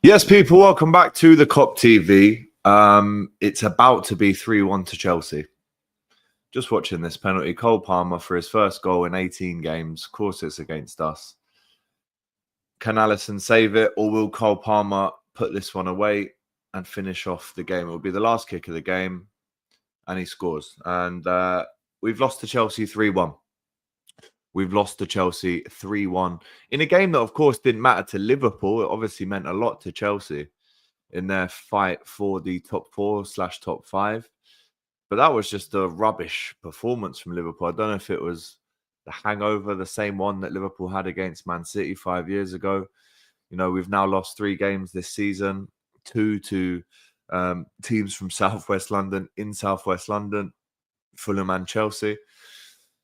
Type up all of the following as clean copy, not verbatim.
Yes, people, welcome back to the Kop TV. It's about to be 3-1 to Chelsea. Just watching this penalty. Cole Palmer for his first goal in 18 games. Of course, it's against us. Can Alisson save it, or will Cole Palmer put this one away and finish off the game? It will be the last kick of the game, and he scores. And we've lost to Chelsea 3-1. We've lost to Chelsea 3-1 in a game that, of course, didn't matter to Liverpool. It obviously meant a lot to Chelsea in their fight for the top 4/top 5. But that was just a rubbish performance from Liverpool. I don't know if it was the hangover, the same one that Liverpool had against Man City 5 years ago. You know, we've now lost 3 games this season, 2 to teams from Southwest London, in Southwest London, Fulham and Chelsea.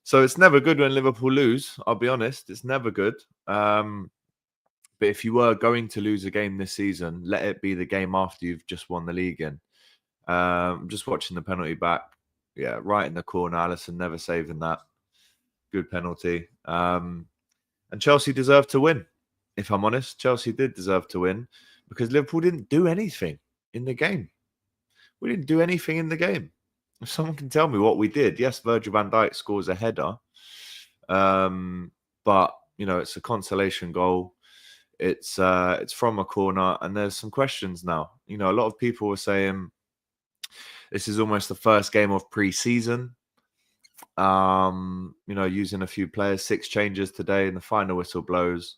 So it's never good when Liverpool lose. I'll be honest, it's never good. But if you were going to lose a game this season, let it be the game after you've just won the league in. Just watching the penalty back. Yeah, right in the corner. Alisson never saving that. Good penalty. And Chelsea deserved to win. If I'm honest, Chelsea did deserve to win because Liverpool didn't do anything in the game. We didn't do anything in the game. If someone can tell me what we did, yes, Virgil van Dijk scores a header. But, you know, it's a consolation goal. It's from a corner, and there's some questions now. You know, a lot of people were saying this is almost the first game of pre-season. You know, using a few players, 6 changes today, and the final whistle blows.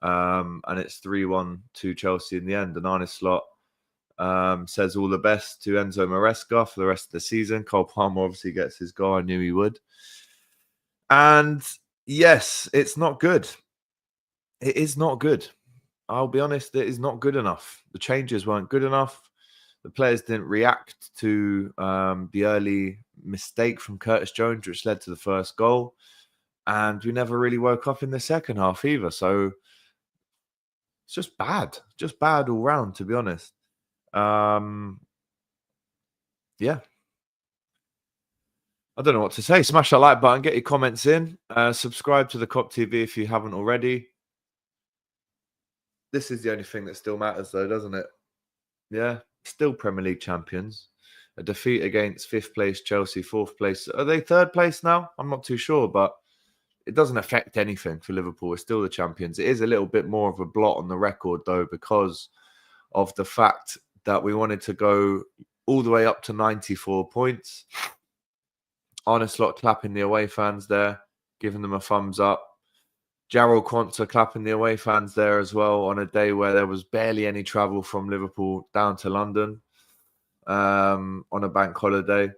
And it's 3-1 to Chelsea in the end. And Arne Slot says all the best to Enzo Maresca for the rest of the season. Cole Palmer obviously gets his goal. I knew he would. And yes, it's not good. It is not good. I'll be honest, it is not good enough. The changes weren't good enough. The players didn't react to the early mistake from Curtis Jones, which led to the first goal. And we never really woke up in the second half either. So it's just bad all round, to be honest. Yeah. I don't know what to say. Smash that like button, get your comments in. Subscribe to the Kop TV if you haven't already. This is the only thing that still matters, though, doesn't it? Yeah, still Premier League champions. A defeat against 5th place Chelsea, 4th place. Are they 3rd place now? I'm not too sure, but it doesn't affect anything for Liverpool. We're still the champions. It is a little bit more of a blot on the record, though, because of the fact that we wanted to go all the way up to 94 points. Arne Slot clapping the away fans there, giving them a thumbs up. Jarrell Quansah clapping the away fans there as well on a day where there was barely any travel from Liverpool down to London on a bank holiday.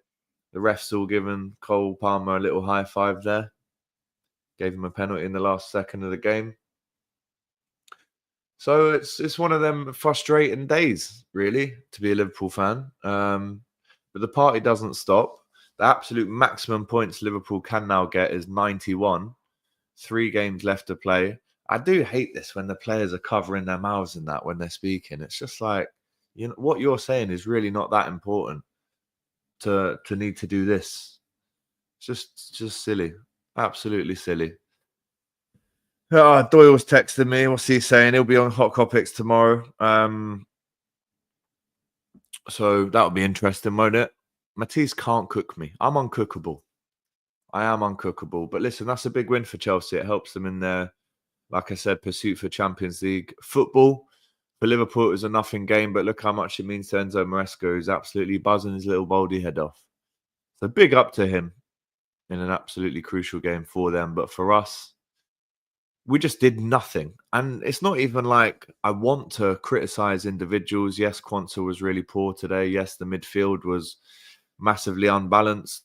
The refs all giving Cole Palmer a little high five there. Gave him a penalty in the last second of the game. So it's one of them frustrating days, really, to be a Liverpool fan. But the party doesn't stop. The absolute maximum points Liverpool can now get is 91. 3 games left to play. I do hate this when the players are covering their mouths in that when they're speaking. It's just like, you know, what you're saying is really not that important to need to do this. It's just silly. Absolutely silly. Doyle's texting me. What's he saying? He'll be on Hot Topics tomorrow. So that'll be interesting, won't it? Matisse can't cook me. I'm uncookable. I am uncookable. But listen, that's a big win for Chelsea. It helps them in their, like I said, pursuit for Champions League football. For Liverpool, it was a nothing game, but look how much it means to Enzo Maresca, who's absolutely buzzing his little baldy head off. So big up to him in an absolutely crucial game for them. But for us, we just did nothing. And it's not even like I want to criticize individuals. Yes, Quansah was really poor today. Yes, the midfield was massively unbalanced.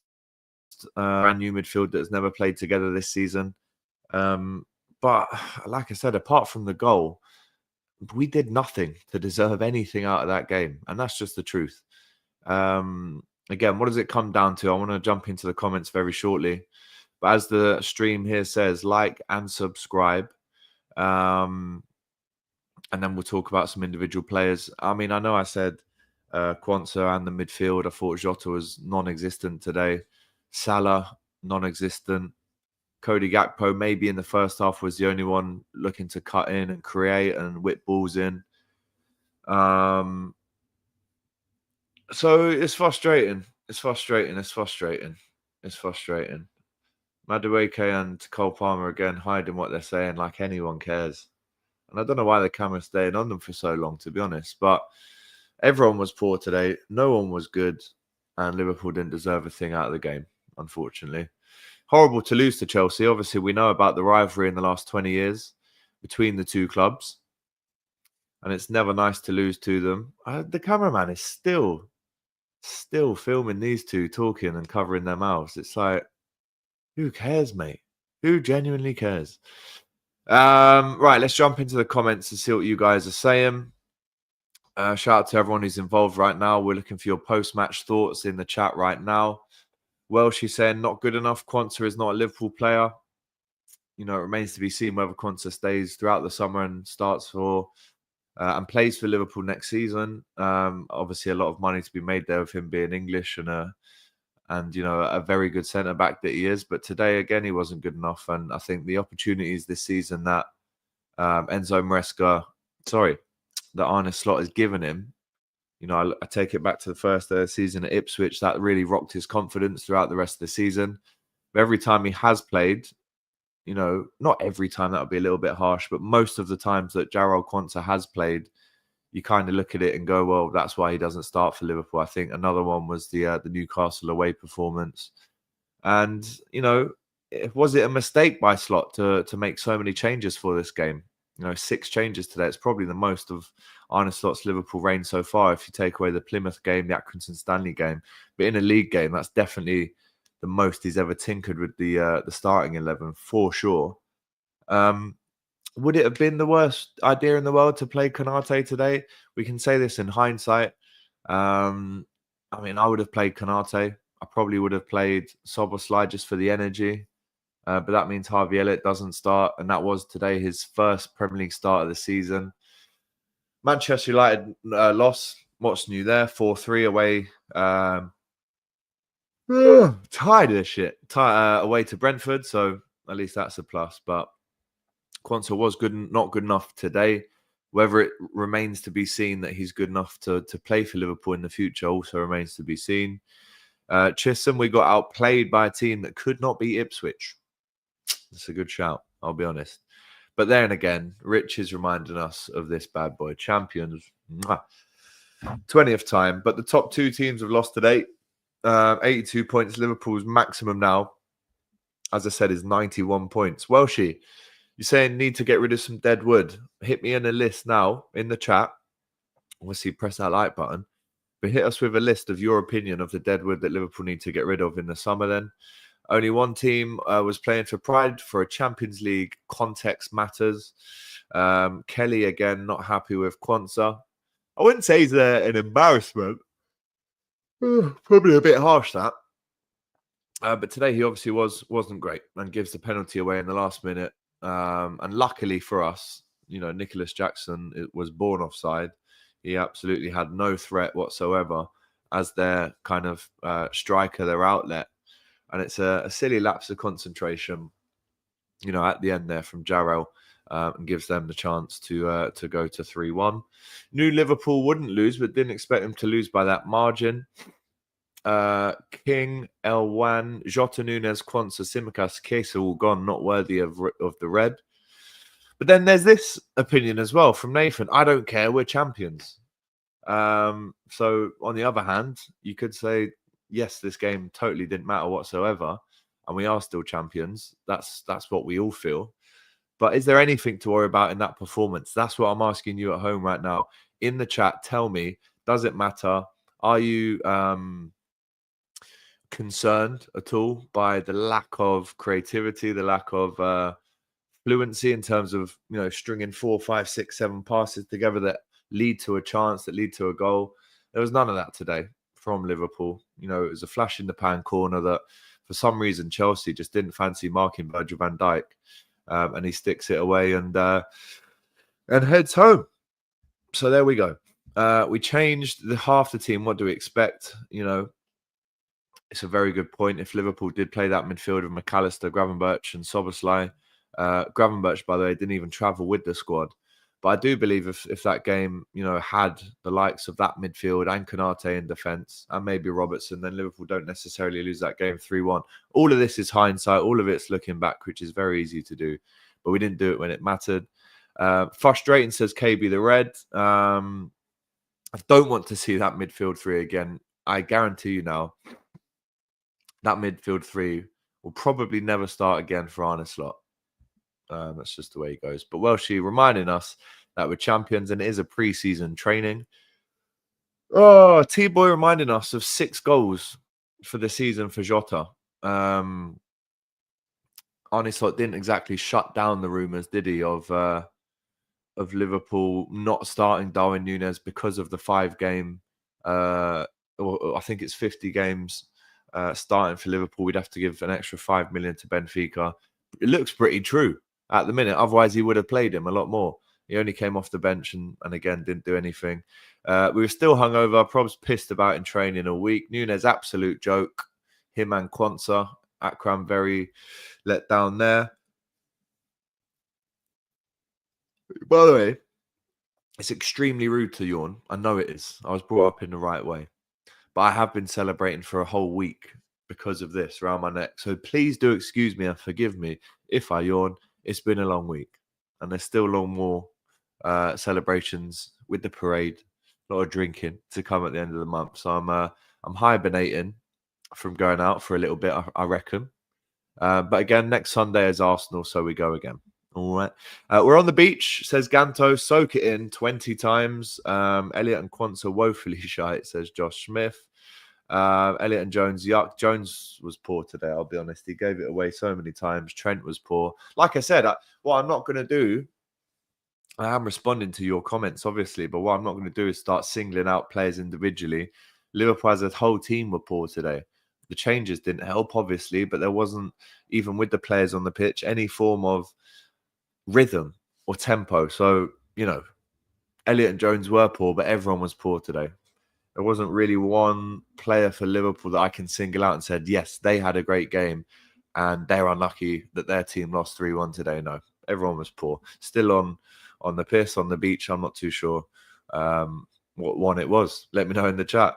Brand new midfield that's never played together this season. But like I said, apart from the goal, we did nothing to deserve anything out of that game. And that's just the truth. Again, what does it come down to? I want to jump into the comments very shortly. But as the stream here says, like and subscribe. And then we'll talk about some individual players. I mean, I know I said Quansah and the midfield. I thought Jota was non-existent today. Salah, non-existent. Cody Gakpo, maybe in the first half, was the only one looking to cut in and create and whip balls in. So it's frustrating. It's frustrating. It's frustrating. It's frustrating. Madueke and Cole Palmer again hiding what they're saying like anyone cares. And I don't know why the camera's staying on them for so long, to be honest. But everyone was poor today. No one was good. And Liverpool didn't deserve a thing out of the game, unfortunately. Horrible to lose to Chelsea. Obviously, we know about the rivalry in the last 20 years between the two clubs. And it's never nice to lose to them. The cameraman is still filming these two talking and covering their mouths. It's like, who cares, mate? Who genuinely cares? Right, let's jump into the comments and see what you guys are saying. Shout out to everyone who's involved right now. We're looking for your post-match thoughts in the chat right now. Well, she's saying not good enough. Quanta is not a Liverpool player. You know, it remains to be seen whether Quanta stays throughout the summer and starts for and plays for Liverpool next season. Obviously, a lot of money to be made there with him being English and you know, a very good centre back that he is. But today, again, he wasn't good enough. And I think the opportunities this season that Enzo Maresca, that Arne Slot has given him, you know, I take it back to the first season at Ipswich. That really rocked his confidence throughout the rest of the season. But every time he has played, you know, not every time, that would be a little bit harsh, but most of the times that Jarrell Quansah has played, you kind of look at it and go, well, that's why he doesn't start for Liverpool. I think another one was the Newcastle away performance. And, you know, was it a mistake by Slot to make so many changes for this game? You know, 6 changes today. It's probably the most of Arne Slot's Liverpool reign so far, if you take away the Plymouth game, the Accrington Stanley game. But in a league game, that's definitely the most he's ever tinkered with the starting 11, for sure. Would it have been the worst idea in the world to play Konate today? We can say this in hindsight. I mean, I would have played Konate. I probably would have played Szoboszlai just for the energy. But that means Harvey Elliott doesn't start. And that was today his first Premier League start of the season. Manchester United loss. What's new there? 4-3 away. Tired of this shit. Away to Brentford. So at least that's a plus. But Quansah was not good enough today. Whether it remains to be seen that he's good enough to play for Liverpool in the future also remains to be seen. Chisholm, we got outplayed by a team that could not beat Ipswich. That's a good shout, I'll be honest. But then again, Rich is reminding us of this bad boy. Champions. 20th time. But the top 2 teams have lost today. 82 points. Liverpool's maximum now, as I said, is 91 points. Welshie, you're saying need to get rid of some dead wood. Hit me in a list now in the chat. Obviously, press that like button. But hit us with a list of your opinion of the dead wood that Liverpool need to get rid of in the summer then. Only one team was playing for pride for a Champions League. Context matters. Kelly, again, not happy with Quansah. I wouldn't say he's an embarrassment. Probably a bit harsh, that. But today he obviously wasn't great and gives the penalty away in the last minute. And luckily for us, you know, Nicholas Jackson was born offside. He absolutely had no threat whatsoever as their kind of striker, their outlet. And it's a silly lapse of concentration, you know, at the end there from Jarrell, and gives them the chance to go to 3-1. Knew Liverpool wouldn't lose, but didn't expect them to lose by that margin. King, Elwan, Jota, Nunes, Quansah, Tsimikas, Chiesa all gone, not worthy of the red. But then there's this opinion as well from Nathan. I don't care, we're champions. So on the other hand, you could say, yes, this game totally didn't matter whatsoever, and we are still champions. That's what we all feel. But is there anything to worry about in that performance? That's what I'm asking you at home right now. In the chat, tell me, does it matter? Are you concerned at all by the lack of creativity, the lack of fluency in terms of, you know, stringing 4, 5, 6, 7 passes together that lead to a chance, that lead to a goal? There was none of that today from Liverpool. You know, it was a flash in the pan corner that for some reason Chelsea just didn't fancy marking Virgil van Dijk, and he sticks it away and heads home. So there we go. We changed half the team. What do we expect? You know, it's a very good point. If Liverpool did play that midfield of McAllister, Gravenberch and Szoboszlai, Gravenberch, by the way, didn't even travel with the squad. But I do believe if that game, had the likes of that midfield and Konate in defence and maybe Robertson, then Liverpool don't necessarily lose that game 3-1. All of this is hindsight. All of it's looking back, which is very easy to do. But we didn't do it when it mattered. Frustrating, says KB the Red. I don't want to see that midfield three again. I guarantee you now, that midfield three will probably never start again for Arne Slot. That's just the way it goes. But Welshie reminding us that we're champions and it is a pre-season training. Oh, T-Boy reminding us of 6 goals for the season for Jota. Arne Slot didn't exactly shut down the rumours, did he, of Liverpool not starting Darwin Núñez because of the 5-game, or I think it's 50 games starting for Liverpool. We'd have to give an extra 5 million to Benfica. It looks pretty true at the minute. Otherwise, he would have played him a lot more. He only came off the bench and again, didn't do anything. We were still hungover. Probs pissed about in training all week. Núñez, absolute joke. Him and Quansah. Akram very let down there. By the way, it's extremely rude to yawn. I know it is. I was brought up in the right way. But I have been celebrating for a whole week because of this around my neck. So please do excuse me and forgive me if I yawn. It's been a long week. And there's still long more celebrations with the parade, a lot of drinking to come at the end of the month. So I'm hibernating from going out for a little bit, I reckon. But again, next Sunday is Arsenal, so we go again. All right. We're on the beach, says Ganto. Soak it in 20 times. Elliot and Quansah woefully shy, says Josh Smith. Elliot and Jones, yuck. Jones was poor today, I'll be honest. He gave it away so many times. Trent was poor. Like I said, what I'm not going to do, I am responding to your comments, obviously, but what I'm not going to do is start singling out players individually. Liverpool as a whole team were poor today. The changes didn't help, obviously, but there wasn't, even with the players on the pitch, any form of rhythm or tempo. So, Elliot and Jones were poor, but everyone was poor today. There wasn't really one player for Liverpool that I can single out and said, yes, they had a great game and they're unlucky that their team lost 3-1 today. No, everyone was poor. Still on the piss, on the beach. I'm not too sure what one it was. Let me know in the chat.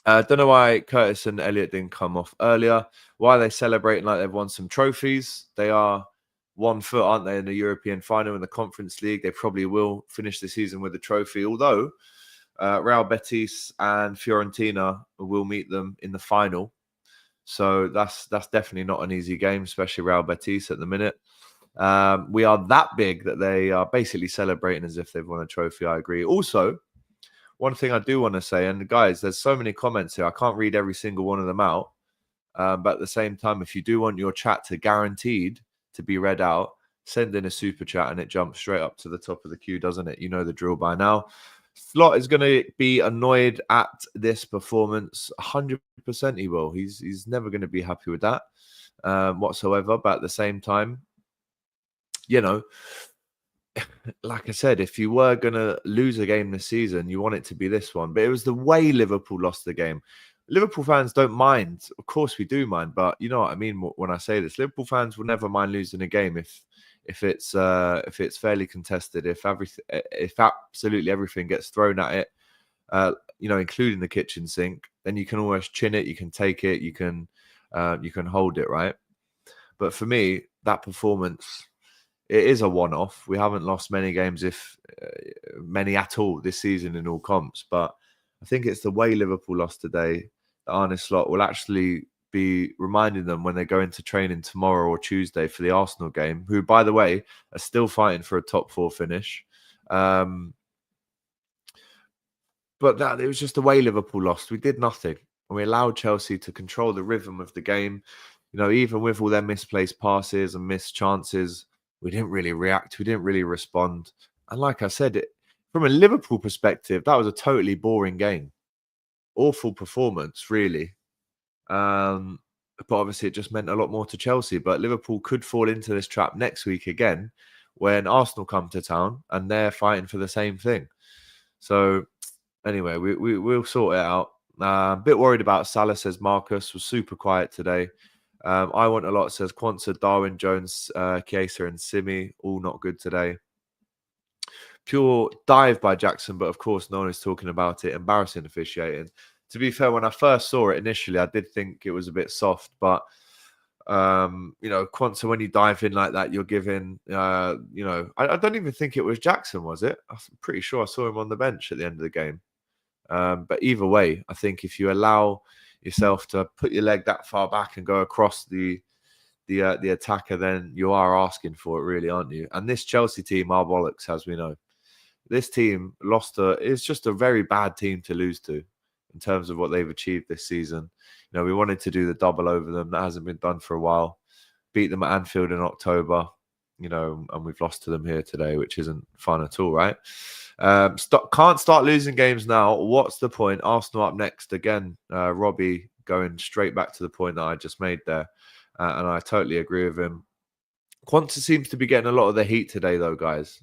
Don't know why Curtis and Elliot didn't come off earlier. Why are they celebrating like they've won some trophies? They are 1 foot, aren't they, in the European final in the Conference League? They probably will finish the season with a trophy, although Real Betis and Fiorentina will meet them in the final. So that's definitely not an easy game, especially Real Betis at the minute. We are that big that they are basically celebrating as if they've won a trophy. I agree. Also, one thing I do want to say, and guys, there's so many comments here. I can't read every single one of them out. But at the same time, if you do want your chat to guaranteed to be read out, send in a super chat and it jumps straight up to the top of the queue, doesn't it? You know the drill by now. Slot is going to be annoyed at this performance. 100% he will. He's never going to be happy with that whatsoever. But at the same time, like I said, if you were going to lose a game this season, you want it to be this one. But it was the way Liverpool lost the game. Liverpool fans don't mind. Of course, we do mind. But you know what I mean when I say this. Liverpool fans will never mind losing a game if it's fairly contested. If absolutely everything gets thrown at it, including the kitchen sink, then you can always chin it. You can take it. You can hold it, right? But for me, that performance, it is a one-off. We haven't lost many games, if many at all, this season in all comps. But I think it's the way Liverpool lost today that Arne Slot will actually be reminding them when they go into training tomorrow or Tuesday for the Arsenal game, who, by the way, are still fighting for a top 4 finish. But that it was just the way Liverpool lost. We did nothing. And we allowed Chelsea to control the rhythm of the game. Even with all their misplaced passes and missed chances, we didn't really react. We didn't really respond. And like I said, from a Liverpool perspective, that was a totally boring game. Awful performance, really. But obviously, it just meant a lot more to Chelsea. But Liverpool could fall into this trap next week again when Arsenal come to town and they're fighting for the same thing. So anyway, we'll sort it out. A bit worried about Salah, says Marcus. Was super quiet today. I want a lot, says Quansah, Darwin, Jones, Chiesa and Simi. All not good today. Pure dive by Jackson, but of course, no one is talking about it. Embarrassing officiating. To be fair, when I first saw it initially, I did think it was a bit soft, but Quansah, when you dive in like that, you're giving, I don't even think it was Jackson, was it? I'm pretty sure I saw him on the bench at the end of the game. But either way, I think if you allow yourself to put your leg that far back and go across the attacker, then you are asking for it, really, aren't you? And this Chelsea team are bollocks, as we know. This team it's just a very bad team to lose to in terms of what they've achieved this season. We wanted to do the double over them. That hasn't been done for a while. Beat them at Anfield in October, and we've lost to them here today, which isn't fun at all, right? Can't start losing games now. What's the point? Arsenal up next again. Robbie going straight back to the point that I just made there. And I totally agree with him. Quansah seems to be getting a lot of the heat today, though, guys.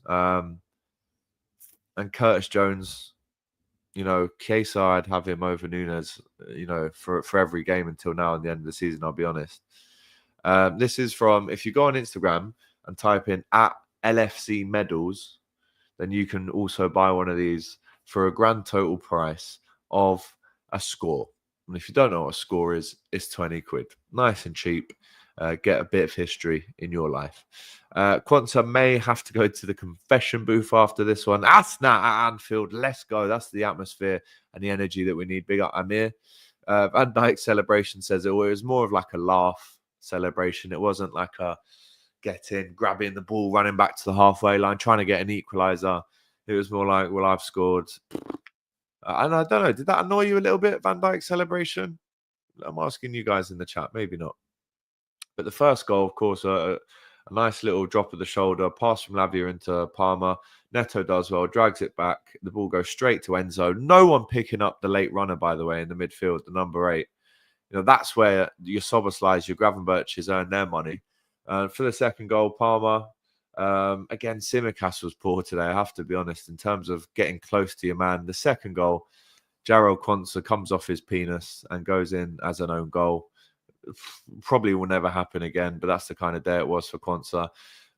And Curtis Jones, Chiesa, I'd have him over Nunes, for every game until now and the end of the season, I'll be honest. This is from, if you go on Instagram and type in @LFC Medals, then you can also buy one of these for a grand total price of a score. And if you don't know what a score is, it's 20 quid. Nice and cheap. Get a bit of history in your life. Quansah may have to go to the confession booth after this one. Asna at Anfield. Let's go. That's the atmosphere and the energy that we need. Big up Amir. Van Dijk's celebration says it was more of like a laugh celebration. It wasn't like a get in, grabbing the ball, running back to the halfway line, trying to get an equaliser. It was more like, well, I've scored. And I don't know, did that annoy you a little bit, Van Dijk's celebration? I'm asking you guys in the chat, maybe not. But the first goal, of course, a nice little drop of the shoulder, pass from Lavia into Palmer. Neto does well, drags it back. The ball goes straight to Enzo. No one picking up the late runner, by the way, in the midfield, the number 8. That's where your Soboslais, your Gravenberches earn their money. For the second goal, Palmer, again, Tsimikas was poor today, I have to be honest, in terms of getting close to your man. The second goal, Jarrell Quansah comes off his penis and goes in as an own goal. Probably will never happen again, but that's the kind of day it was for Quansah.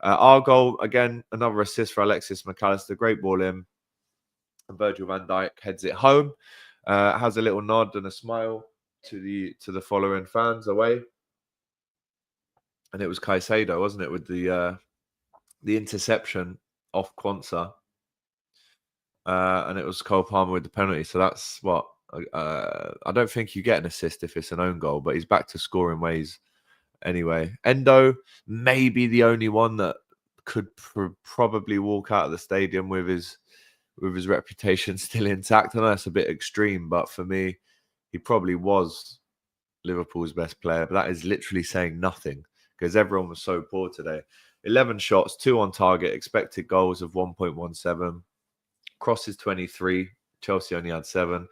Our goal, again, another assist for Alexis McAllister. Great ball in. And Virgil van Dijk heads it home. Has a little nod and a smile to the following fans away. And it was Caicedo, wasn't it, with the interception off Quansah. And it was Cole Palmer with the penalty. So that's what... I don't think you get an assist if it's an own goal, but he's back to scoring ways anyway. Endo may be the only one that could probably walk out of the stadium with his reputation still intact. I know that's a bit extreme, but for me, he probably was Liverpool's best player. But that is literally saying nothing because everyone was so poor today. 11 shots, 2 on target, expected goals of 1.17, crosses 23. Chelsea only had 7.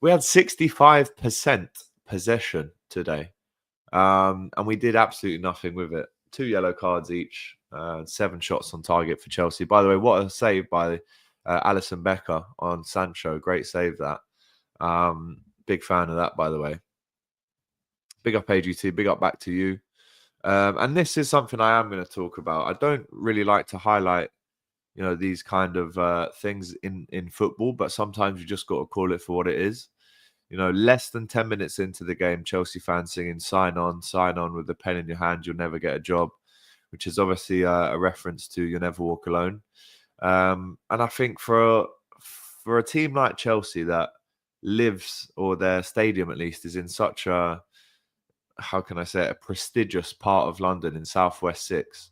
We had 65% possession today, and we did absolutely nothing with it. 2 yellow cards each, 7 shots on target for Chelsea. By the way, what a save by Alisson Becker on Sancho. Great save that. Big fan of that, by the way. Big up AGT, big up back to you. And this is something I am going to talk about. I don't really like to highlight these kind of things in football, but sometimes you just got to call it for what it is. Less than 10 minutes into the game, Chelsea fans singing sign on with the pen in your hand, you'll never get a job, which is obviously a reference to You'll Never Walk Alone. And I think for a team like Chelsea that lives, or their stadium at least, is in such a, how can I say it, a prestigious part of London in Southwest 6,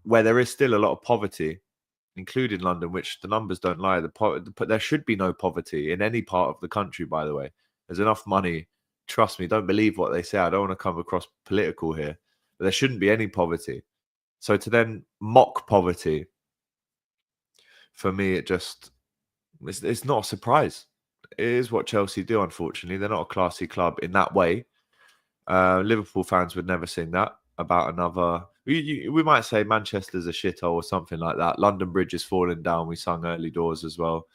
where there is still a lot of poverty, including London, which the numbers don't lie. But there should be no poverty in any part of the country, by the way. There's enough money. Trust me, don't believe what they say. I don't want to come across political here. But there shouldn't be any poverty. So to then mock poverty, for me, it's not a surprise. It is what Chelsea do, unfortunately. They're not a classy club in that way. Liverpool fans would never sing that about another... We might say Manchester's a shithole or something like that. London Bridge is falling down. We sung Early Doors as well.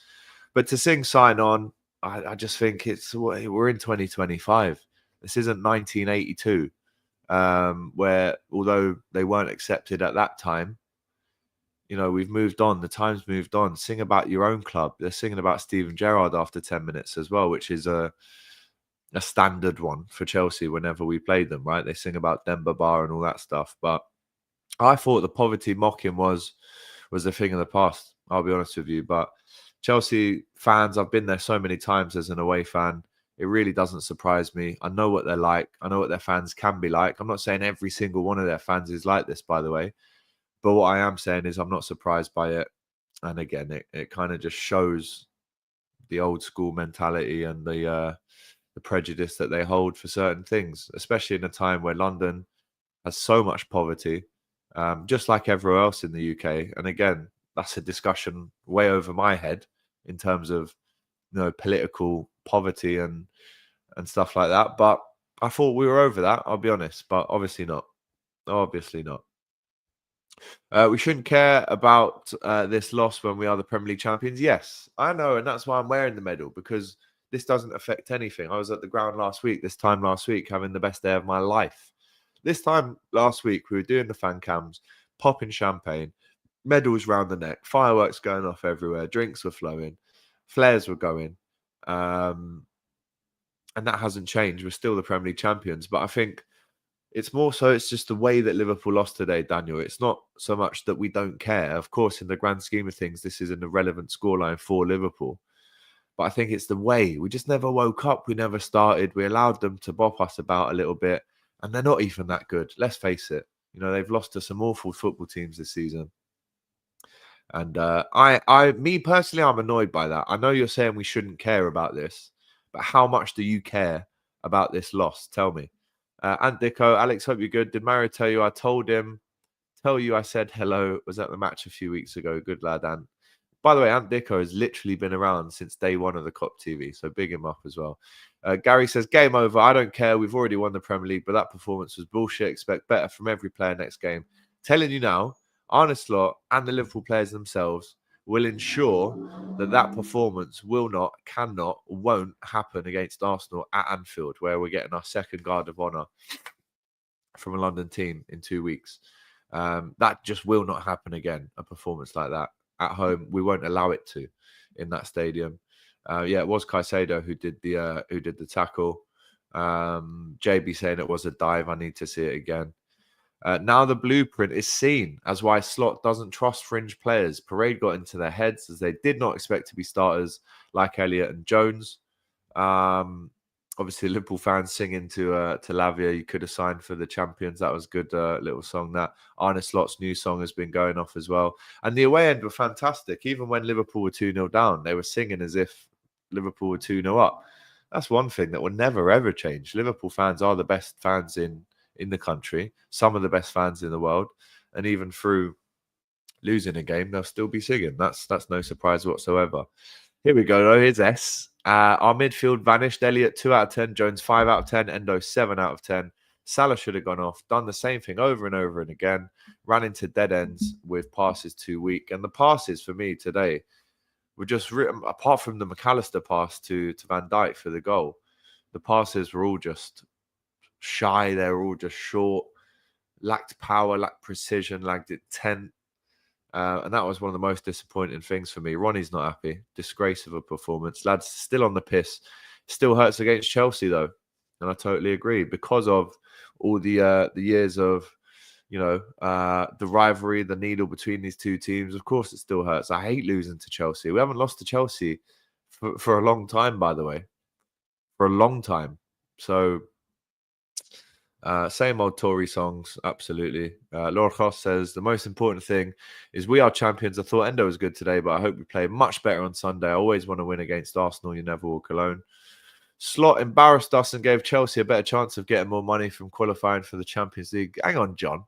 But to sing Sign On, I just think we're in 2025. This isn't 1982, where although they weren't accepted at that time, you know, we've moved on. The time's moved on. Sing about your own club. They're singing about Steven Gerrard after 10 minutes as well, which is a standard one for Chelsea whenever we play them, right? They sing about Demba Ba and all that stuff. But I thought the poverty mocking was a thing of the past, I'll be honest with you. But Chelsea fans, I've been there so many times as an away fan. It really doesn't surprise me. I know what they're like. I know what their fans can be like. I'm not saying every single one of their fans is like this, by the way. But what I am saying is I'm not surprised by it. And again, it kind of just shows the old school mentality and the prejudice that they hold for certain things, especially in a time where London has so much poverty, just like everywhere else in the UK. And again, that's a discussion way over my head in terms of, you know, political poverty and stuff like that. But I thought we were over that, I'll be honest, but obviously not. Obviously not. We shouldn't care about this loss when we are the Premier League champions. Yes, I know, and that's why I'm wearing the medal, because this doesn't affect anything. I was at the ground this time last week, having the best day of my life. This time last week, we were doing the fan cams, popping champagne, medals round the neck, fireworks going off everywhere, drinks were flowing, flares were going. And that hasn't changed. We're still the Premier League champions. But I think it's more so it's just the way that Liverpool lost today, Daniel. It's not so much that we don't care. Of course, in the grand scheme of things, this is an irrelevant scoreline for Liverpool. But I think it's the way. We just never woke up. We never started. We allowed them to bop us about a little bit. And they're not even that good. Let's face it. You know, they've lost to some awful football teams this season. And me personally, I'm annoyed by that. I know you're saying we shouldn't care about this, but how much do you care about this loss? Tell me. Ant Dicko, Alex, hope you're good. Did Mario tell you I said hello? Was at the match a few weeks ago. Good lad, Ant. By the way, Ant Dicko has literally been around since day one of the Kop TV, so big him up as well. Gary says, game over. I don't care. We've already won the Premier League, but that performance was bullshit. Expect better from every player next game. Telling you now, Arne Slot and the Liverpool players themselves will ensure that performance won't happen against Arsenal at Anfield, where we're getting our second guard of honour from a London team in 2 weeks. That just will not happen again, a performance like that. At home, we won't allow it to in that stadium. It was Caicedo who did the tackle. JB saying it was a dive. I need to see it again. Now the blueprint is seen as why Slot doesn't trust fringe players. Parade got into their heads as they did not expect to be starters like Elliott and Jones. Obviously, Liverpool fans singing to Lavia, you could have signed for the champions. That was a good little song. That Arne Slot's new song has been going off as well. And the away end were fantastic. Even when Liverpool were 2-0 down, they were singing as if Liverpool were 2-0 up. That's one thing that will never, ever change. Liverpool fans are the best fans in the country, some of the best fans in the world. And even through losing a game, they'll still be singing. That's no surprise whatsoever. Here we go, though. Here's S. Our midfield vanished. Elliott, 2 out of 10. Jones, 5 out of 10. Endo, 7 out of 10. Salah should have gone off. Done the same thing over and over and again. Ran into dead ends with passes too weak. And the passes for me today were just written, apart from the McAllister pass to Van Dijk for the goal, the passes were all just shy. They were all just short. Lacked power, lacked precision, lacked intent. And that was one of the most disappointing things for me. Ronnie's not happy. Disgrace of a performance. Lads still on the piss. Still hurts against Chelsea, though. And I totally agree. Because of all the years of, the rivalry, the needle between these two teams, of course it still hurts. I hate losing to Chelsea. We haven't lost to Chelsea for a long time, by the way. For a long time. So... same old Tory songs, absolutely. Laura Cross says, the most important thing is we are champions. I thought Endo was good today, but I hope we play much better on Sunday. I always want to win against Arsenal. You never walk alone. Slot embarrassed us and gave Chelsea a better chance of getting more money from qualifying for the Champions League. Hang on, John.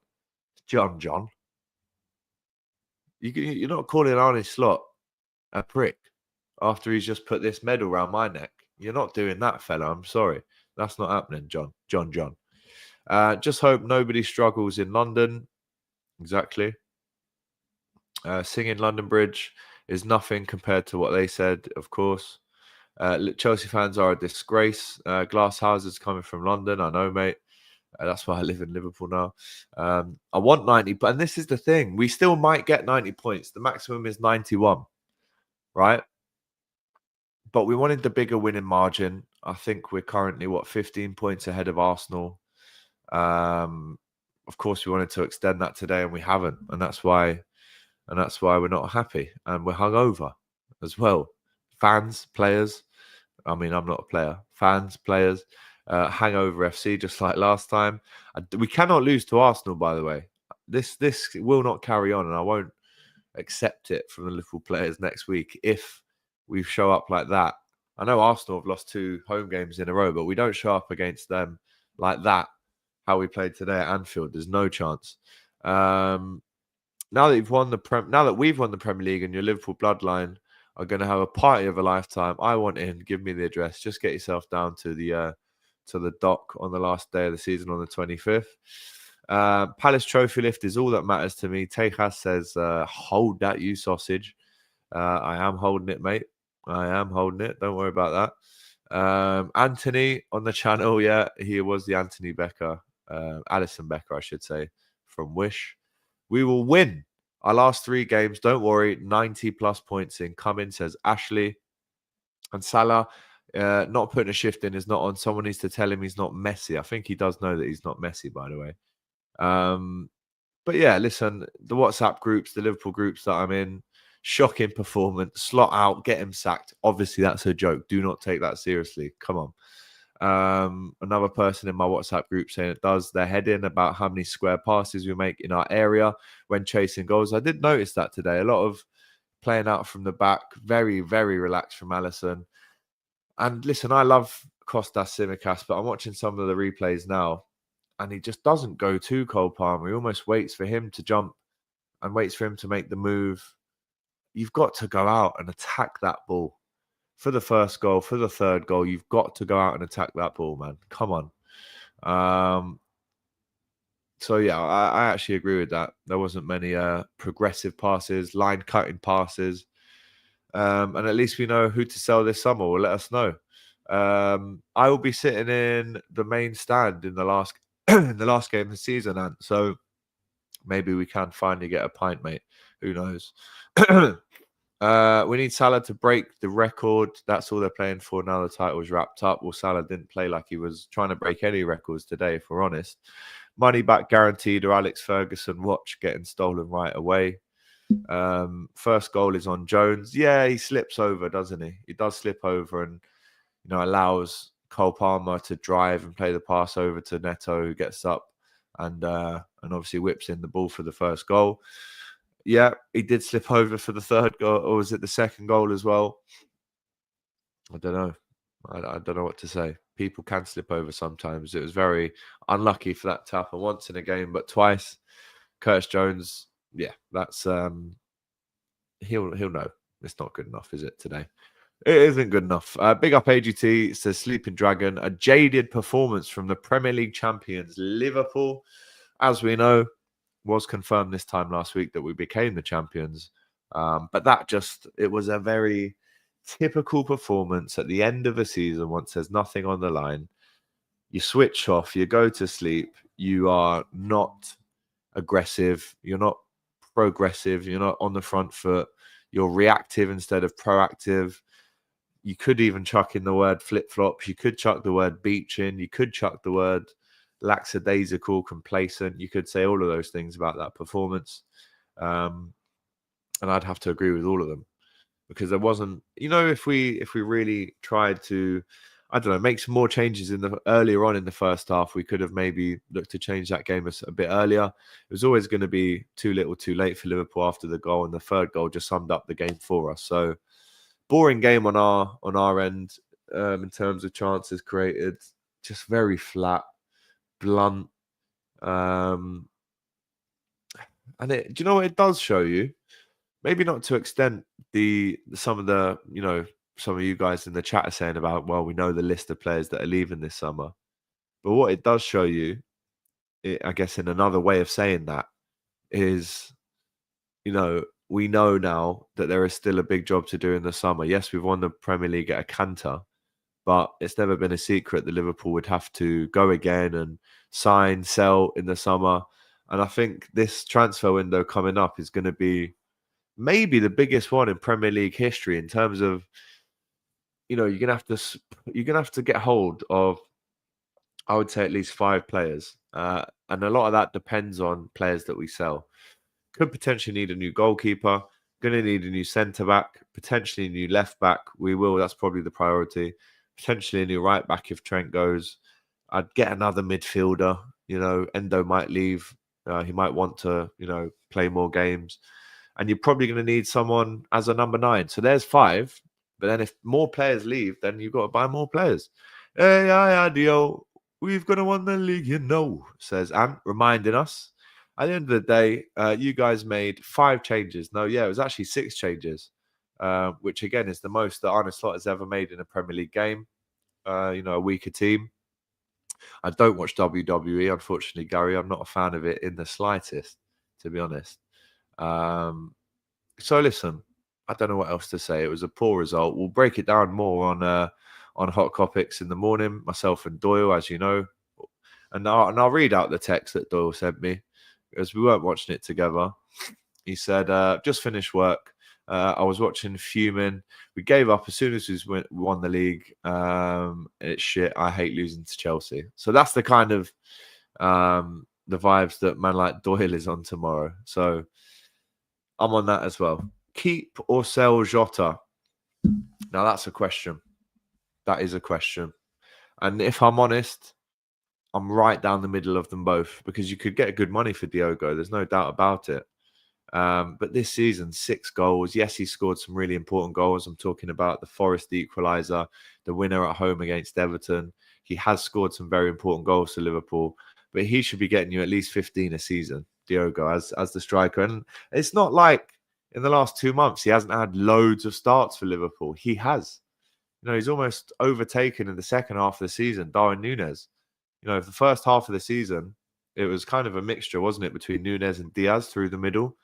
You're not calling Arne Slot a prick after he's just put this medal around my neck. You're not doing that, fella. I'm sorry. That's not happening, John. Just hope nobody struggles in London. Exactly. Singing London Bridge is nothing compared to what they said, of course. Chelsea fans are a disgrace. Glass houses coming from London, I know, mate. That's why I live in Liverpool now. I want 90, and this is the thing. We still might get 90 points. The maximum is 91, right? But we wanted the bigger winning margin. I think we're currently, 15 points ahead of Arsenal. Of course, we wanted to extend that today, and we haven't. And that's why we're not happy. And we're hungover as well. Fans, players. I mean, I'm not a player. Fans, players. Hangover FC, just like last time. We cannot lose to Arsenal, by the way. This will not carry on, and I won't accept it from the Liverpool players next week if we show up like that. I know Arsenal have lost 2 home games in a row, but we don't show up against them like that. How we played today at Anfield, there's no chance. Now that we've won the Premier League, and your Liverpool bloodline are going to have a party of a lifetime, I want in. Give me the address. Just get yourself down to the dock on the last day of the season on the 25th. Palace trophy lift is all that matters to me. Tejas says, hold that, you sausage. I am holding it, mate. I am holding it. Don't worry about that. Anthony on the channel, yeah, he was the Anthony Becker, Alison Becker, I should say, from Wish. We will win our last 3 games. Don't worry, 90 plus points in. Come in, says Ashley. And Salah, not putting a shift in is not on. Someone needs to tell him he's not Messi. I think he does know that he's not Messi, by the way. But yeah, listen, the WhatsApp groups, the Liverpool groups that I'm in, shocking performance, slot out, get him sacked. Obviously, that's a joke. Do not take that seriously. Come on. Another person in my WhatsApp group saying it does. They're heading about how many square passes we make in our area when chasing goals. I did notice that today. A lot of playing out from the back, very, very relaxed from Alisson. And listen, I love Kostas Tsimikas, but I'm watching some of the replays now, and he just doesn't go to Cole Palmer. He almost waits for him to jump and waits for him to make the move. You've got to go out and attack that ball. For the first goal, for the third goal, you've got to go out and attack that ball, man. Come on. So, yeah, I actually agree with that. There wasn't many progressive passes, line-cutting passes. And at least we know who to sell this summer. Well, let us know. I will be sitting in the main stand in the last in the last game of the season, and so maybe we can finally get a pint, mate. Who knows? We need Salah to break the record. That's all they're playing for now. The title's wrapped up. Well, Salah didn't play like he was trying to break any records today, if we're honest. Money back guaranteed, or Alex Ferguson watch getting stolen right away. First goal is on Jones. Yeah, he slips over, doesn't he? He does slip over, and allows Cole Palmer to drive and play the pass over to Neto, who gets up and obviously whips in the ball for the first goal. Yeah, he did slip over for the third goal, or was it the second goal as well? I don't know. I don't know what to say. People can slip over sometimes. It was very unlucky for that to happen once in a game, but twice. Curtis Jones, yeah, that's he'll know. It's not good enough, is it, today? It isn't good enough. Big up AGT, says Sleeping Dragon. A jaded performance from the Premier League champions, Liverpool. As we know, was confirmed this time last week that we became the champions. But it was a very typical performance at the end of a season once there's nothing on the line. You switch off, you go to sleep, you are not aggressive, you're not progressive, you're not on the front foot, you're reactive instead of proactive. You could even chuck in the word flip-flops, you could chuck the word beaching, you could chuck the word lackadaisical, complacent. You could say all of those things about that performance. And I'd have to agree with all of them, because there wasn't, if we really tried to, I don't know, make some more changes earlier on in the first half, we could have maybe looked to change that game a bit earlier. It was always going to be too little too late for Liverpool after the goal, and the third goal just summed up the game for us. So boring game on our end in terms of chances created, just very flat, blunt. And do you know what it does show you? Maybe not to extent some of you guys in the chat are saying about, well, we know the list of players that are leaving this summer. But what it does show you, I guess in another way of saying that, is, we know now that there is still a big job to do in the summer. Yes, we've won the Premier League at a canter, but it's never been a secret that Liverpool would have to go again and sign, sell in the summer. And I think this transfer window coming up is going to be maybe the biggest one in Premier League history in terms of, you're gonna have to get hold of, I would say, at least 5 players, and a lot of that depends on players that we sell. Could potentially need a new goalkeeper. Going to need a new centre back, potentially a new left back. We will. That's probably the priority. Potentially a new right back if Trent goes. I'd get another midfielder. Endo might leave. He might want to, play more games. And you're probably going to need someone as a number 9. So there's 5. But then if more players leave, then you've got to buy more players. Hey, Dio, we've got to win the league, says Ant, reminding us. At the end of the day, you guys made 5 changes. No, yeah, it was actually 6 changes, which again is the most that Arne Slot has ever made in a Premier League game. A weaker team. I don't watch WWE, unfortunately, Gary. I'm not a fan of it in the slightest, to be honest. So listen, I don't know what else to say. It was a poor result. We'll break it down more on Hot Topics in the morning, myself and Doyle, as you know. And I'll read out the text that Doyle sent me, because we weren't watching it together. He said, just finished work. I was watching fuming. We gave up as soon as we won the league. It's shit. I hate losing to Chelsea. So that's the kind of the vibes that man like Doyle is on tomorrow. So I'm on that as well. Keep or sell Jota? Now that's a question. That is a question. And if I'm honest, I'm right down the middle of them both, because you could get good money for Diogo. There's no doubt about it. But this season, 6 goals. Yes, he scored some really important goals. I'm talking about the Forest equaliser, the winner at home against Everton. He has scored some very important goals for Liverpool, but he should be getting you at least 15 a season, Diogo, as the striker. And it's not like in the last 2 months he hasn't had loads of starts for Liverpool. He has. He's almost overtaken in the second half of the season Darwin Núñez. The first half of the season, it was kind of a mixture, wasn't it, between Núñez and Diaz through the middle.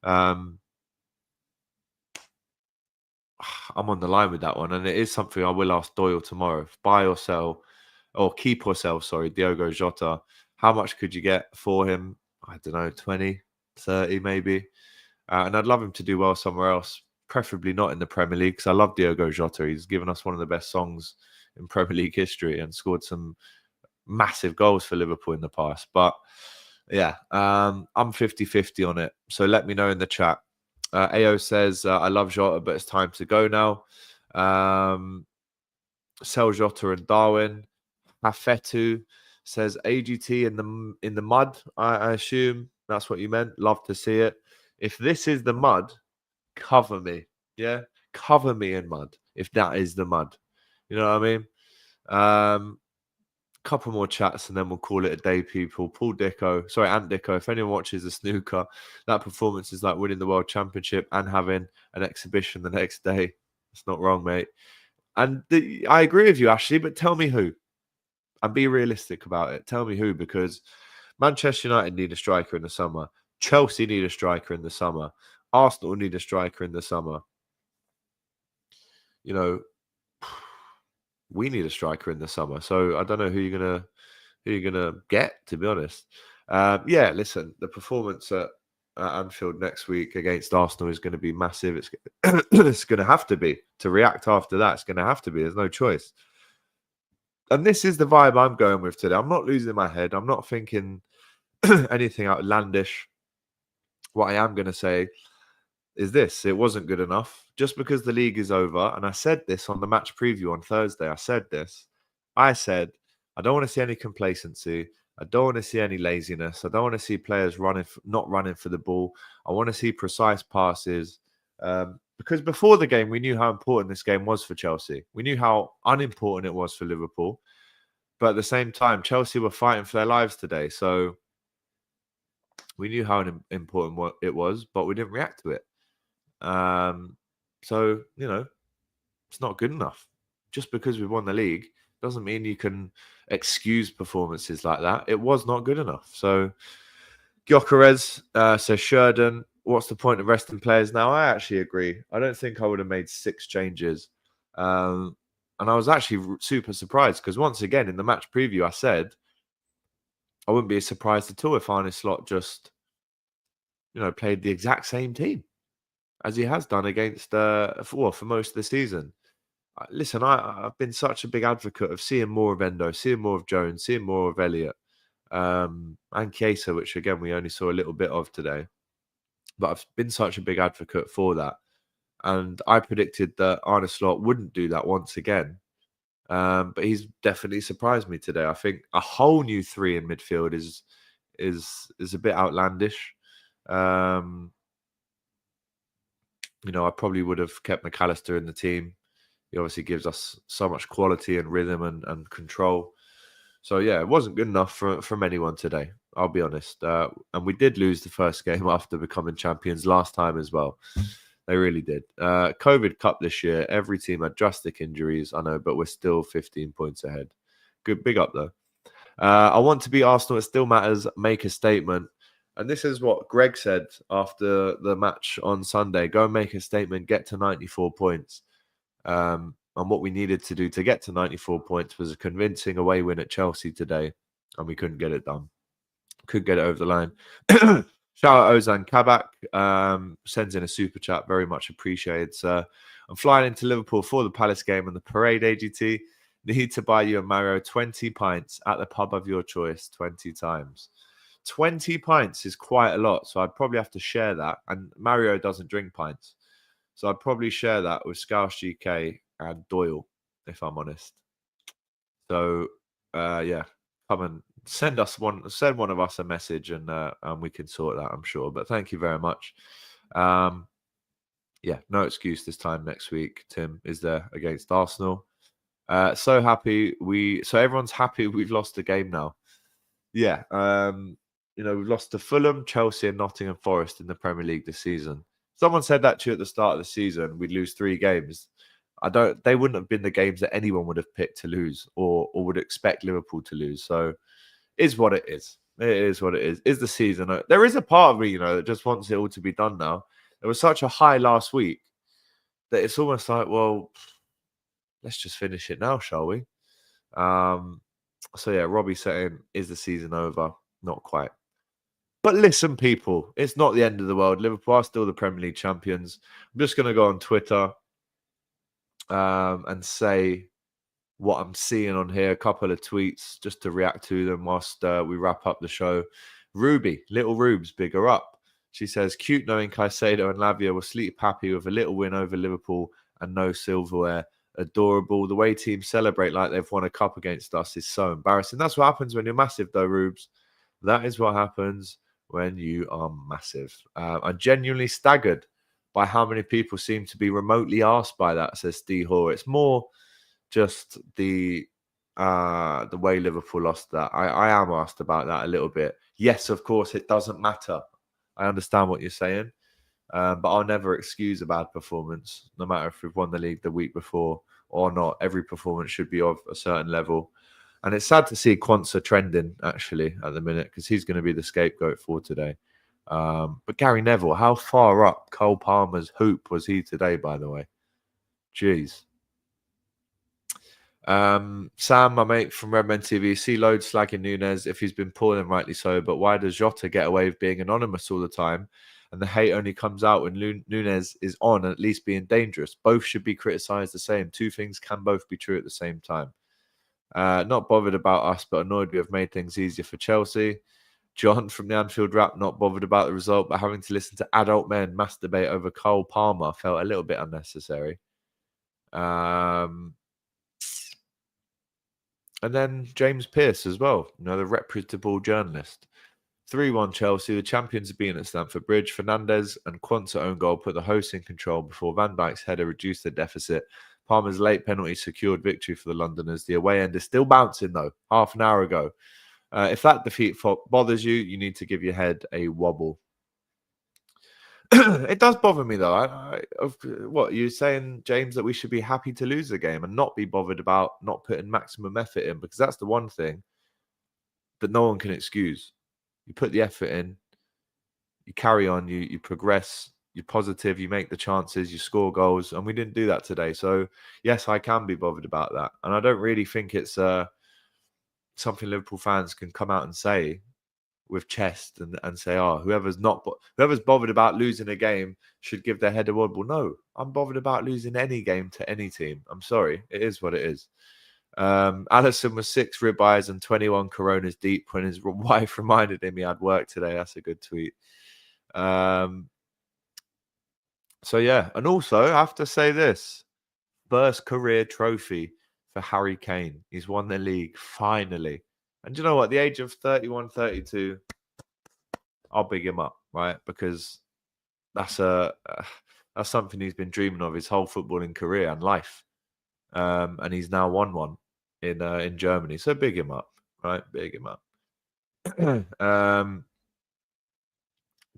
I'm on the line with that one, and it is something I will ask Doyle tomorrow. Buy or sell, or keep or sell, Diogo Jota. How much could you get for him? I don't know, 20, 30 maybe. And I'd love him to do well somewhere else, preferably not in the Premier League, because I love Diogo Jota. He's given us one of the best songs in Premier League history and scored some massive goals for Liverpool in the past. But yeah, I'm 50-50 on it. So let me know in the chat. AO says, I love Jota, but it's time to go now. Sell Jota and Darwin. Hafetu says, AGT in the mud. I assume that's what you meant. Love to see it. If this is the mud, cover me. Yeah, cover me in mud if that is the mud. You know what I mean? Couple more chats and then we'll call it a day, people. Ant Dicko. If anyone watches the snooker, that performance is like winning the World Championship and having an exhibition the next day. It's not wrong, mate. And I agree with you, Ashley, but tell me who. And be realistic about it. Tell me who, because Manchester United need a striker in the summer. Chelsea need a striker in the summer. Arsenal need a striker in the summer. We need a striker in the summer. So I don't know who you're gonna get, to be honest. Yeah, listen, the performance at Anfield next week against Arsenal is going to be massive. It's going to have to be to react after that. It's going to have to be. There's no choice. And this is the vibe I'm going with today. I'm not losing my head. I'm not thinking anything outlandish. What I am going to say is this: it wasn't good enough. Just because the league is over, and I said this on the match preview on Thursday, I said I don't want to see any complacency. I don't want to see any laziness. I don't want to see players not running for the ball. I want to see precise passes. Because before the game, we knew how important this game was for Chelsea. We knew how unimportant it was for Liverpool. But at the same time, Chelsea were fighting for their lives today. So we knew how important it was, but we didn't react to it. So, it's not good enough. Just because we won the league doesn't mean you can excuse performances like that. It was not good enough. So, Gyokerez says, Sheridan, what's the point of resting players now? I actually agree. I don't think I would have made 6 changes. And I was actually super surprised because once again, in the match preview, I said I wouldn't be surprised at all if Arne Slot just, played the exact same team as he has done against, for most of the season. Listen, I've been such a big advocate of seeing more of Endo, seeing more of Jones, seeing more of Elliott, and Chiesa, which again we only saw a little bit of today. But I've been such a big advocate for that. And I predicted that Arne Slot wouldn't do that once again. But he's definitely surprised me today. I think a whole new three in midfield is a bit outlandish. I probably would have kept McAllister in the team. He obviously gives us so much quality and rhythm and control. So yeah, it wasn't good enough from anyone today. I'll be honest. And we did lose the first game after becoming champions last time as well. They really did. COVID Cup this year, every team had drastic injuries, I know, but we're still 15 points ahead. Good, big up though. I want to beat Arsenal. It still matters. Make a statement. And this is what Greg said after the match on Sunday. Go and make a statement, get to 94 points. And what we needed to do to get to 94 points was a convincing away win at Chelsea today. And we couldn't get it done. Could get it over the line. Shout out Ozan Kabak. Sends in a super chat. Very much appreciated, sir. I'm flying into Liverpool for the Palace game and the parade, AGT. Need to buy you and Mario 20 pints at the pub of your choice 20 times. 20 pints is quite a lot, so I'd probably have to share that. And Mario doesn't drink pints. So I'd probably share that with Scouse GK and Doyle, if I'm honest. So, yeah, come and send one of us a message and we can sort that, I'm sure. But thank you very much. Yeah, no excuse this time next week. Tim is there against Arsenal. So everyone's happy we've lost the game now. Yeah, we've lost to Fulham, Chelsea, and Nottingham Forest in the Premier League this season. Someone said that to you at the start of the season. We'd lose 3 games. They wouldn't have been the games that anyone would have picked to lose or would expect Liverpool to lose. So is what it is. It is what it is. Is the season. There is a part of me, that just wants it all to be done now. There was such a high last week that it's almost like, well, let's just finish it now, shall we? So yeah, Robbie saying, is the season over? Not quite. But listen, people, it's not the end of the world. Liverpool are still the Premier League champions. I'm just going to go on Twitter and say what I'm seeing on here. A couple of tweets just to react to them whilst we wrap up the show. Ruby, little Rubes, bigger up. She says, cute knowing Caicedo and Lavia will sleep happy with a little win over Liverpool and no silverware. Adorable. The way teams celebrate like they've won a cup against us is so embarrassing. That's what happens when you're massive, though, Rubes. That is what happens when you are massive. I'm genuinely staggered by how many people seem to be remotely asked by that, says Steve Hoare. It's more just the way Liverpool lost that. I am asked about that a little bit. Yes, of course, it doesn't matter. I understand what you're saying. But I'll never excuse a bad performance, no matter if we've won the league the week before or not. Every performance should be of a certain level. And it's sad to see Quansah trending, actually, at the minute, because he's going to be the scapegoat for today. But Gary Neville, how far up Cole Palmer's hoop was he today, by the way? Jeez. Sam, my mate from Redmen TV, see loads slagging Nunes if he's been poor and rightly so, but why does Jota get away with being anonymous all the time? And the hate only comes out when Nunes is on and at least being dangerous. Both should be criticised the same. Two things can both be true at the same time. Not bothered about us, but annoyed we have made things easier for Chelsea. John from the Anfield Rap, not bothered about the result, but having to listen to adult men masturbate over Cole Palmer felt a little bit unnecessary. And then James Pearce as well, the reputable journalist. 3-1 Chelsea. The champions have been at Stamford Bridge. Fernandes and Quansah own goal put the hosts in control before Van Dijk's header reduced the deficit. Palmer's late penalty secured victory for the Londoners. The away end is still bouncing, though, half an hour ago. If that defeat bothers you, you need to give your head a wobble. It does bother me, though. What, you're saying, James, that we should be happy to lose the game and not be bothered about not putting maximum effort in? Because that's the one thing that no one can excuse. You put the effort in, you carry on, you progress, you're positive, you make the chances, you score goals, and we didn't do that today. So yes, I can be bothered about that, and I don't really think it's something Liverpool fans can come out and say with chest and say, oh, whoever's bothered about losing a game should give their head a wobble. No, I'm bothered about losing any game to any team. I'm sorry, it is what it is. Allison was 6 ribeyes and 21 Coronas deep when his wife reminded him he had work today. That's a good tweet. So yeah, and also I have to say this: first career trophy for Harry Kane. He's won the league finally. And you know what? At the age of 31, 32, I'll big him up, right? Because that's something he's been dreaming of his whole footballing career and life. And he's now won one in Germany. So big him up, right? Big him up.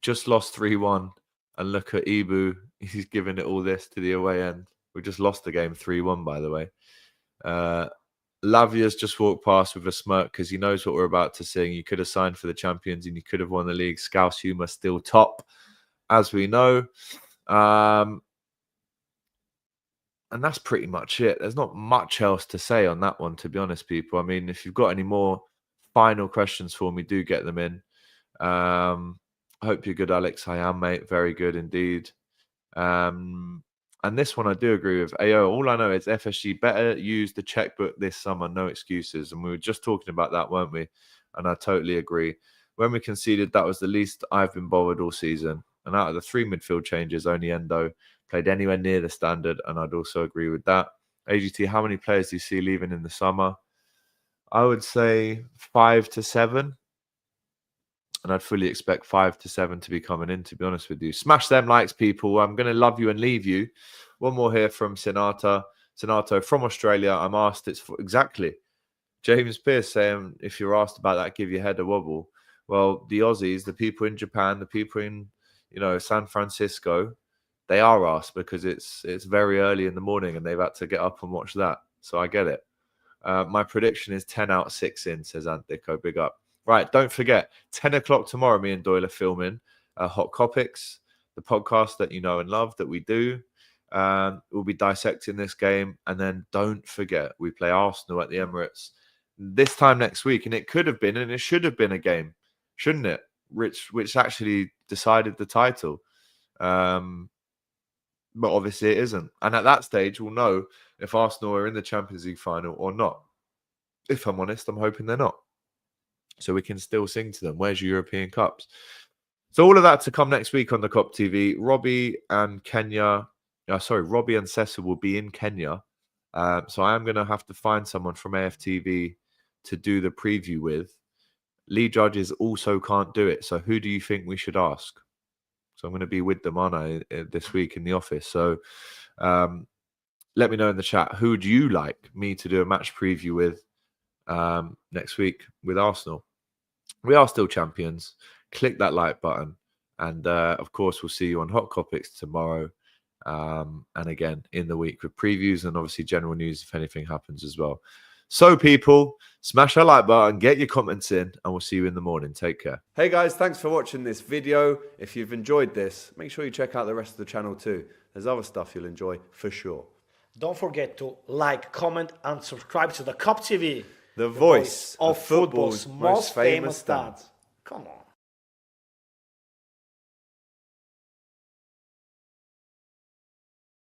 Just lost 3-1. And look at Ibu. He's giving it all this to the away end. We just lost the game 3-1, by the way. Lavia's just walked past with a smirk because he knows what we're about to sing. You could have signed for the champions and you could have won the league. Scouse humour still top, as we know. And that's pretty much it. There's not much else to say on that one, to be honest, people. I mean, if you've got any more final questions for me, do get them in. I hope you're good, Alex. I am, mate. Very good indeed. And this one I do agree with. AO, all I know is FSG better use the checkbook this summer. No excuses. And we were just talking about that, weren't we? And I totally agree. When we conceded, that was the least I've been bothered all season. And out of the 3 midfield changes, only Endo played anywhere near the standard. And I'd also agree with that. AGT, how many players do you see leaving in the summer? I would say 5 to 7. And I'd fully expect 5 to 7 to be coming in, to be honest with you. Smash them likes, people. I'm going to love you and leave you. One more here from Sinato from Australia. I'm asked, it's for exactly. James Pearce saying, if you're asked about that, give your head a wobble. Well, the Aussies, the people in Japan, the people in, San Francisco, they are asked because it's very early in the morning and they've had to get up and watch that. So I get it. My prediction is 10 out, 6 in, says Antico. Big up. Right, don't forget, 10 o'clock tomorrow, me and Doyle are filming Hot Copics, the podcast that you know and love that we do. We'll be dissecting this game. And then don't forget, we play Arsenal at the Emirates this time next week. And it could have been, and it should have been a game, shouldn't it? Which actually decided the title. But obviously it isn't. And at that stage, we'll know if Arsenal are in the Champions League final or not. If I'm honest, I'm hoping they're not. So we can still sing to them, where's your European Cups? So all of that to come next week on the Kop TV. Robbie and Sessa will be in Kenya. So I am going to have to find someone from AFTV to do the preview with. Lee Judges also can't do it. So who do you think we should ask? So I'm going to be with them, aren't I, this week in the office. So let me know in the chat. Who would you like me to do a match preview with next week with Arsenal? We are still champions. Click that like button. And of course, we'll see you on Hot Copics tomorrow. And again, in the week with previews and obviously general news if anything happens as well. So people, smash that like button, get your comments in, and we'll see you in the morning. Take care. Hey guys, thanks for watching this video. If you've enjoyed this, make sure you check out the rest of the channel too. There's other stuff you'll enjoy for sure. Don't forget to like, comment, and subscribe to the Kop TV. The voice of football's most famous dads. Come on.